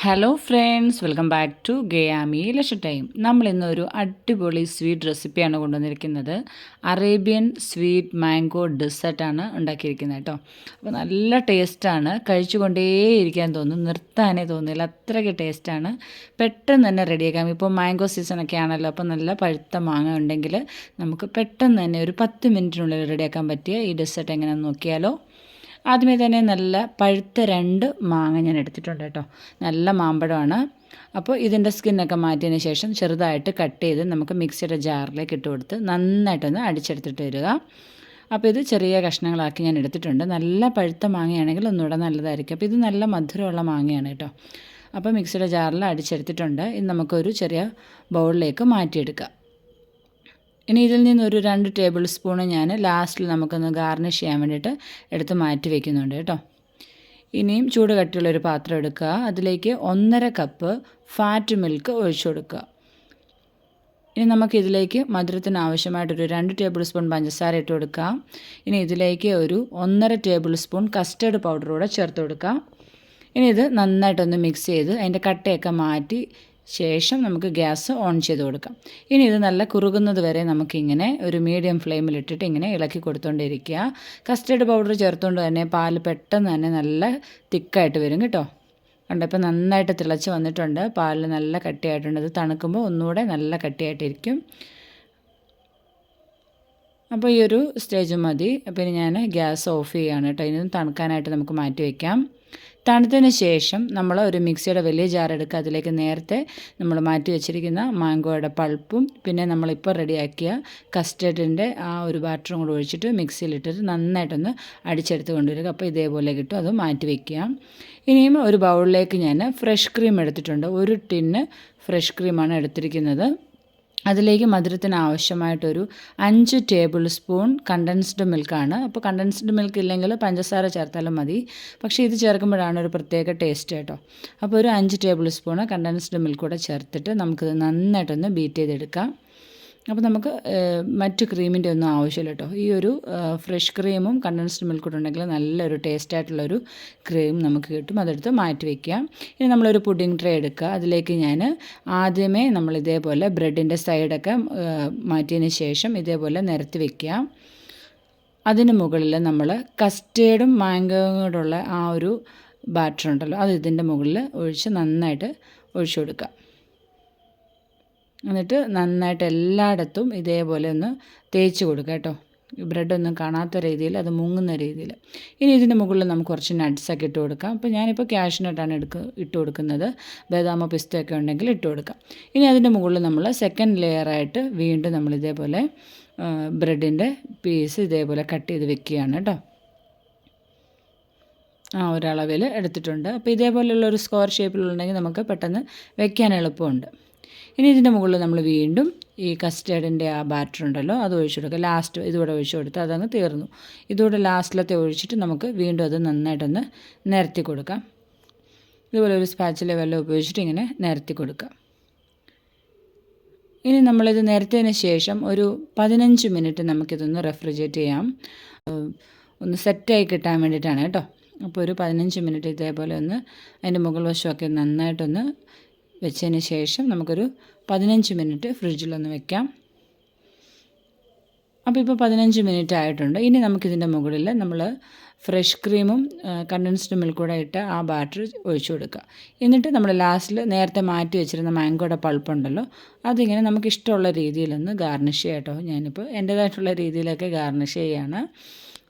Hello friends, welcome back to ഗയാമി ലഷ time. നമ്മളിന്നൊരു അടിപൊളി സ്വീറ്റ് റെസിപ്പിയാണ് കൊണ്ടുവന്നിരിക്കുന്നത്. അറേബ്യൻ സ്വീറ്റ് മാംഗോ ഡെസേർട്ടാണ് ഉണ്ടാക്കിയിരിക്കുന്നത് കേട്ടോ. അപ്പോൾ നല്ല ടേസ്റ്റാണ്, കഴിച്ചുകൊണ്ടേയിരിക്കാൻ തോന്നും, നിർത്താനേ തോന്നില്ല, അത്രയ്ക്ക് ടേസ്റ്റാണ്. പെട്ടെന്ന് തന്നെ റെഡിയാക്കാം. ഇപ്പോൾ മാംഗോ സീസണൊക്കെ ആണല്ലോ, അപ്പോൾ നല്ല പഴുത്ത മാങ്ങ ഉണ്ടെങ്കിൽ നമുക്ക് പെട്ടെന്ന് തന്നെ ഒരു 10 മിനിറ്റിനുള്ളിൽ റെഡിയാക്കാൻ പറ്റിയ ഈ ഡെസേർട്ട് എങ്ങനെയാണെന്ന് നോക്കിയാലോ. ആദ്യമേ തന്നെ നല്ല പഴുത്ത 2 മാങ്ങ ഞാൻ എടുത്തിട്ടുണ്ട് കേട്ടോ. നല്ല മാമ്പഴമാണ്. അപ്പോൾ ഇതിൻ്റെ സ്കിന്നൊക്കെ മാറ്റിയതിന് ശേഷം ചെറുതായിട്ട് കട്ട് ചെയ്ത് നമുക്ക് മിക്സിയുടെ ജാറിലേക്ക് ഇട്ട് കൊടുത്ത് നന്നായിട്ടൊന്ന് അടിച്ചെടുത്തിട്ട് വരിക. അപ്പോൾ ഇത് ചെറിയ കഷ്ണങ്ങളാക്കി ഞാൻ എടുത്തിട്ടുണ്ട്. നല്ല പഴുത്ത മാങ്ങയാണെങ്കിൽ ഒന്നുകൂടെ നല്ലതായിരിക്കും. അപ്പോൾ ഇത് നല്ല മധുരമുള്ള മാങ്ങയാണ് കേട്ടോ. അപ്പോൾ മിക്സിയുടെ ജാറിൽ അടിച്ചെടുത്തിട്ടുണ്ട്. ഇത് നമുക്കൊരു ചെറിയ ബൗളിലേക്ക് മാറ്റിയെടുക്കാം. ഇനി ഇതിൽ നിന്നൊരു 2 ടേബിൾ സ്പൂണ് ഞാൻ ലാസ്റ്റിൽ നമുക്കൊന്ന് ഗാർണിഷ് ചെയ്യാൻ വേണ്ടിയിട്ട് എടുത്ത് മാറ്റി വയ്ക്കുന്നുണ്ട് കേട്ടോ. ഇനിയും ചൂട് കട്ടിയുള്ളൊരു പാത്രം എടുക്കുക. അതിലേക്ക് 1.5 കപ്പ് ഫാറ്റ് മിൽക്ക് ഒഴിച്ചു കൊടുക്കുക. ഇനി നമുക്കിതിലേക്ക് മധുരത്തിന് ആവശ്യമായിട്ടൊരു 2 ടേബിൾ സ്പൂൺ പഞ്ചസാര ഇട്ട് കൊടുക്കാം. ഇനി ഇതിലേക്ക് ഒരു 1.5 ടേബിൾ സ്പൂൺ കസ്റ്റേർഡ് പൗഡർ കൂടെ ചേർത്ത് കൊടുക്കാം. ഇനി ഇത് നന്നായിട്ടൊന്ന് മിക്സ് ചെയ്ത് അതിൻ്റെ കട്ടയൊക്കെ മാറ്റി ശേഷം നമുക്ക് ഗ്യാസ് ഓൺ ചെയ്ത് കൊടുക്കാം. ഇനി ഇത് നല്ല കുറുകുന്നത് വരെ നമുക്കിങ്ങനെ ഒരു മീഡിയം ഫ്ലെയിമിലിട്ടിട്ട് ഇങ്ങനെ ഇളക്കി കൊടുത്തുകൊണ്ടിരിക്കുക. കസ്റ്റേർഡ് പൗഡർ ചേർത്തുകൊണ്ട് തന്നെ പാൽ പെട്ടെന്ന് തന്നെ നല്ല തിക്കായിട്ട് വരും കേട്ടോ. കണ്ടോ, ഇപ്പോൾ നന്നായിട്ട് തിളച്ച് വന്നിട്ടുണ്ട്. പാലിൽ നല്ല കട്ടിയായിട്ടുണ്ട്. ഇത് തണുക്കുമ്പോൾ ഒന്നുകൂടെ നല്ല കട്ടിയായിട്ടിരിക്കും. അപ്പോൾ ഈ ഒരു സ്റ്റേജ് മതി. അപ്പോൾ ഇനി ഞാൻ ഗ്യാസ് ഓഫ് ചെയ്യുകയാണ് കേട്ടോ. ഇനി തണുക്കാനായിട്ട് നമുക്ക് മാറ്റി വയ്ക്കാം. തണുത്തതിന് ശേഷം നമ്മൾ ഒരു മിക്സിയുടെ വലിയ ജാർ എടുക്കുക. അതിലേക്ക് നേരത്തെ നമ്മൾ മാറ്റി വെച്ചിരിക്കുന്ന മാംഗോയുടെ പൾപ്പും പിന്നെ നമ്മളിപ്പോൾ റെഡിയാക്കിയ കസ്റ്റേർഡിൻ്റെ ആ ഒരു ബാറ്ററും കൂടെ ഒഴിച്ചിട്ട് മിക്സിയിലിട്ടിട്ട് നന്നായിട്ടൊന്ന് അടിച്ചെടുത്ത് കൊണ്ടുവരിക. അപ്പോൾ ഇതേപോലെ കിട്ടും. അത് മാറ്റി വയ്ക്കുക. ഇനിയും ഒരു ബൗളിലേക്ക് ഞാൻ ഫ്രഷ് ക്രീം എടുത്തിട്ടുണ്ട്. 1 ടിന്ന് ഫ്രഷ് ക്രീമാണ് എടുത്തിരിക്കുന്നത്. അതിലേക്ക് മധുരത്തിന് ആവശ്യമായിട്ടൊരു 5 ടേബിൾ സ്പൂൺ കണ്ടൻസ്ഡ് മിൽക്കാണ്. അപ്പോൾ കണ്ടൻസ്ഡ് മിൽക്ക് ഇല്ലെങ്കിൽ പഞ്ചസാര ചേർത്താലും മതി. പക്ഷേ ഇത് ചേർക്കുമ്പോഴാണ് ഒരു പ്രത്യേക ടേസ്റ്റ് കേട്ടോ. അപ്പോൾ ഒരു 5 ടേബിൾ സ്പൂണ് കണ്ടൻസ്ഡ് മിൽക്ക് കൂടെ ചേർത്തിട്ട് നമുക്കിത് നന്നായിട്ടൊന്ന് ബീറ്റ് ചെയ്തെടുക്കാം. അപ്പോൾ നമുക്ക് മറ്റ് ക്രീമിൻ്റെ ഒന്നും ആവശ്യമില്ല കേട്ടോ. ഈ ഒരു ഫ്രഷ് ക്രീമും കണ്ടൻസ്ഡ് മിൽക്ക് കൂടെ ഉണ്ടെങ്കിൽ നല്ലൊരു ടേസ്റ്റായിട്ടുള്ളൊരു ക്രീം നമുക്ക് കിട്ടും. അതെടുത്ത് മാറ്റി വയ്ക്കാം. ഇനി നമ്മളൊരു പുഡിംഗ് ട്രേ എടുക്കുക. അതിലേക്ക് ഞാൻ ആദ്യമേ നമ്മൾ ഇതേപോലെ ബ്രെഡിൻ്റെ സൈഡൊക്കെ മാറ്റിയതിന് ശേഷം ഇതേപോലെ നിരത്തി വയ്ക്കുക. അതിന് മുകളിൽ നമ്മൾ കസ്റ്റേർഡും മാംഗോയും കൂടെയുള്ള ആ ഒരു ബാറ്റർ ഉണ്ടല്ലോ, അത് ഇതിൻ്റെ മുകളിൽ ഒഴിച്ച് നന്നായിട്ട് ഒഴിച്ചു കൊടുക്കുക. എന്നിട്ട് നന്നായിട്ട് എല്ലായിടത്തും ഇതേപോലെ ഒന്ന് തേച്ച് കൊടുക്കുക കേട്ടോ. ബ്രെഡൊന്നും കാണാത്ത രീതിയിൽ, അത് മുങ്ങുന്ന രീതിയിൽ. ഇനി ഇതിൻ്റെ മുകളിൽ നമുക്ക് കുറച്ച് നട്ട്സൊക്കെ ഇട്ട് കൊടുക്കാം. അപ്പോൾ ഞാനിപ്പോൾ കാഷ്നട്ടാണ് ഇട്ട് കൊടുക്കുന്നത്. ബദാമോ പിസ്തയൊക്കെ ഉണ്ടെങ്കിൽ ഇട്ട് കൊടുക്കാം. ഇനി അതിൻ്റെ മുകളിൽ നമ്മൾ സെക്കൻഡ് ലെയറായിട്ട് വീണ്ടും നമ്മൾ ഇതേപോലെ ബ്രെഡിൻ്റെ പീസ് ഇതേപോലെ കട്ട് ചെയ്ത് വെക്കുകയാണ് കേട്ടോ. ഒരളവിൽ എടുത്തിട്ടുണ്ട്. അപ്പോൾ ഇതേപോലെയുള്ളൊരു സ്ക്വയർ ഷേപ്പിലുണ്ടെങ്കിൽ നമുക്ക് പെട്ടെന്ന് വെക്കാൻ എളുപ്പമുണ്ട്. ഇനി ഇതിൻ്റെ മുകളിൽ നമ്മൾ വീണ്ടും ഈ കസ്റ്റേർഡിൻ്റെ ആ ബാറ്റർ ഉണ്ടല്ലോ, അത് ഒഴിച്ചു കൊടുക്കുക. ലാസ്റ്റ് ഇതുകൂടെ ഒഴിച്ചു കൊടുത്ത് അതങ്ങ് തീർന്നു. ഇതുകൂടെ ലാസ്റ്റിലത്തെ ഒഴിച്ചിട്ട് നമുക്ക് വീണ്ടും അത് നന്നായിട്ടൊന്ന് നിരത്തി കൊടുക്കാം. ഇതുപോലെ ഒരു സ്പാച്ചില വെള്ളം ഉപയോഗിച്ചിട്ട് ഇങ്ങനെ നിരത്തി കൊടുക്കാം. ഇനി നമ്മളിത് നിരത്തിയതിന് ശേഷം ഒരു 15 മിനിറ്റ് നമുക്കിതൊന്ന് റെഫ്രിജറേറ്റ് ചെയ്യാം. ഒന്ന് സെറ്റായി കിട്ടാൻ വേണ്ടിയിട്ടാണ് കേട്ടോ. അപ്പോൾ ഒരു 15 മിനിറ്റ് ഇതേപോലെ ഒന്ന് അതിൻ്റെ മുകൾ വശമൊക്കെ നന്നായിട്ടൊന്ന് വെച്ചതിന് ശേഷം നമുക്കൊരു 15 മിനിറ്റ് ഫ്രിഡ്ജിലൊന്ന് വെക്കാം. അപ്പോൾ ഇപ്പോൾ 15 മിനിറ്റ് ആയിട്ടുണ്ട്. ഇനി നമുക്കിതിൻ്റെ മുകളിൽ നമ്മൾ ഫ്രഷ് ക്രീമും കണ്ടൻസ്ഡ് മിൽക്ക് കൂടെ ഇട്ട് ആ ബാറ്റർ ഒഴിച്ചു കൊടുക്കുക. എന്നിട്ട് നമ്മൾ ലാസ്റ്റിൽ നേരത്തെ മാറ്റി വെച്ചിരുന്ന മാംഗോയുടെ പൾപ്പുണ്ടല്ലോ, അതിങ്ങനെ നമുക്കിഷ്ടമുള്ള രീതിയിലൊന്ന് ഗാർണിഷ് ചെയ്യാം കേട്ടോ. ഞാനിപ്പോൾ എൻ്റേതായിട്ടുള്ള രീതിയിലൊക്കെ ഗാർണിഷ് ചെയ്യുകയാണ്.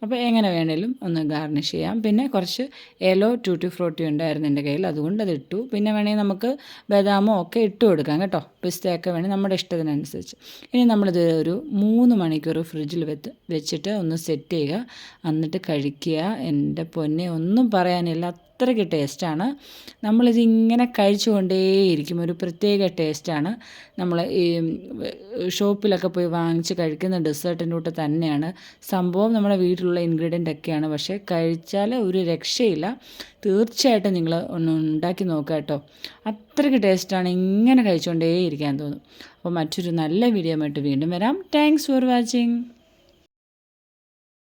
അപ്പോൾ എങ്ങനെ വേണേലും ഒന്ന് ഗാർണിഷ് ചെയ്യാം. പിന്നെ കുറച്ച് യെല്ലോ ടൂട്ടി ഫ്രൂട്ടി ഉണ്ടായിരുന്നു എൻ്റെ കയ്യിൽ, അതുകൊണ്ട് അത് ഇട്ടു. പിന്നെ വേണമെങ്കിൽ നമുക്ക് ബദാമോ ഒക്കെ ഇട്ട് കൊടുക്കാം കേട്ടോ. പിസ്തയൊക്കെ വേണമെങ്കിൽ നമ്മുടെ ഇഷ്ടത്തിനനുസരിച്ച്. ഇനി നമ്മളിത് ഒരു 3 മണിക്കൂർ ഫ്രിഡ്ജിൽ വെച്ചിട്ട് ഒന്ന് സെറ്റ് ചെയ്യുക. എന്നിട്ട് കഴിക്കുക. എൻ്റെ പൊന്നെ, ഒന്നും പറയാനില്ല, അത്രയ്ക്ക് ടേസ്റ്റാണ്. നമ്മളിതിങ്ങനെ കഴിച്ചുകൊണ്ടേയിരിക്കും. ഒരു പ്രത്യേക ടേസ്റ്റാണ്. നമ്മൾ ഈ ഷോപ്പിലൊക്കെ പോയി വാങ്ങിച്ച് കഴിക്കുന്ന ഡെസേർട്ടിൻ്റെ കൂട്ട് തന്നെയാണ് സംഭവം. നമ്മുടെ വീട്ടിലുള്ള ഇൻഗ്രീഡിയൻ്റ് ഒക്കെയാണ്. പക്ഷേ കഴിച്ചാൽ ഒരു രക്ഷയില്ല. തീർച്ചയായിട്ടും നിങ്ങൾ ഒന്ന് ഉണ്ടാക്കി നോക്കുക കേട്ടോ. അത്രയ്ക്ക് ടേസ്റ്റാണ്. ഇങ്ങനെ കഴിച്ചുകൊണ്ടേയിരിക്കാൻ തോന്നും. അപ്പോൾ മറ്റൊരു നല്ല വീഡിയോ ആയിട്ട് വീണ്ടും വരാം. Thanks for watching.